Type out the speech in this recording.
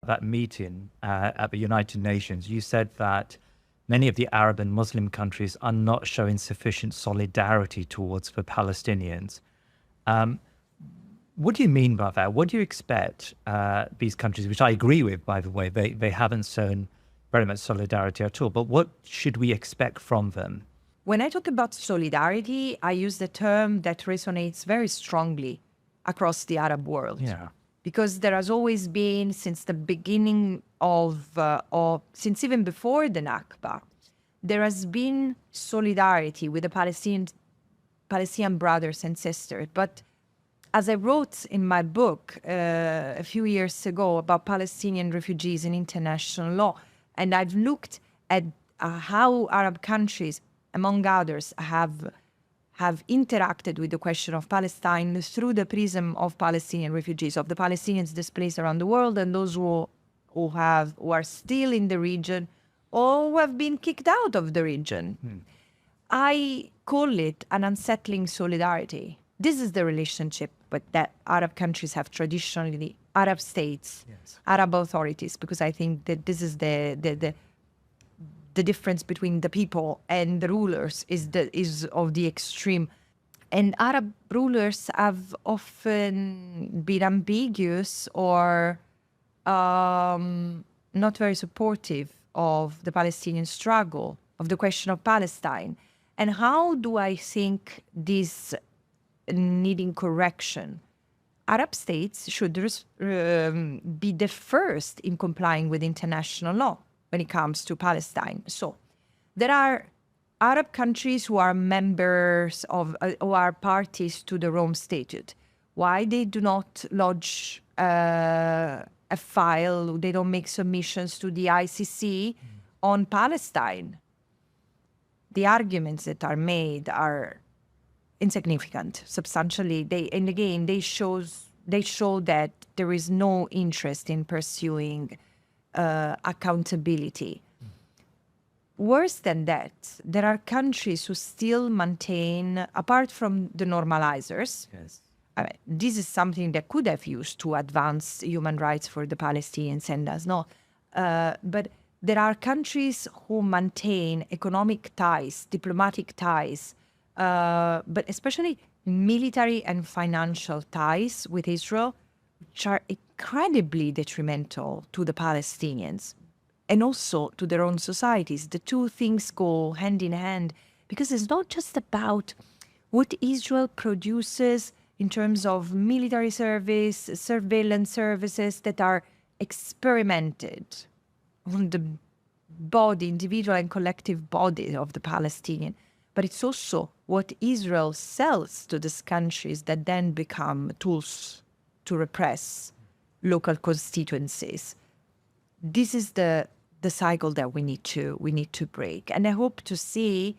that meeting at the United Nations, you said that many of the Arab and Muslim countries are not showing sufficient solidarity towards the Palestinians. What do you mean by that? What do you expect these countries, which I agree with, by the way, they haven't shown very much solidarity at all, but what should we expect from them? When I talk about solidarity, I use the term that resonates very strongly across the Arab world. Yeah. Because there has always been, since the beginning since even before the Nakba, there has been solidarity with the Palestinian brothers and sisters. But as I wrote in my book a few years ago about Palestinian refugees and international law, and I've looked at how Arab countries, among others, have interacted with the question of Palestine through the prism of Palestinian refugees, of the Palestinians displaced around the world, and those who are still in the region or who have been kicked out of the region. I call it an unsettling solidarity. This is the relationship that Arab countries have traditionally, Arab states, yes, Arab authorities, because I think that this is the difference between the people and the rulers is of the extreme. And Arab rulers have often been ambiguous or not very supportive of the Palestinian struggle, of the question of Palestine. And how do I think this needing correction? Arab states should be the first in complying with international law when it comes to Palestine. So there are Arab countries who are members of, who are parties to the Rome Statute. Why they do not lodge a file, they don't make submissions to the ICC on Palestine? The arguments that are made are insignificant, substantially. They show that there is no interest in pursuing accountability. Worse than that, there are countries who still maintain, apart from the normalizers, yes, this is something that could have used to advance human rights for the Palestinians and does not. But there are countries who maintain economic ties, diplomatic ties, but especially military and financial ties with Israel, which are incredibly detrimental to the Palestinians and also to their own societies. The two things go hand in hand, because it's not just about what Israel produces in terms of military service, surveillance services that are experimented on the body, individual and collective body of the Palestinian, but it's also what Israel sells to these countries that then become tools to repress local constituencies. This is the cycle that we need to break. And I hope to see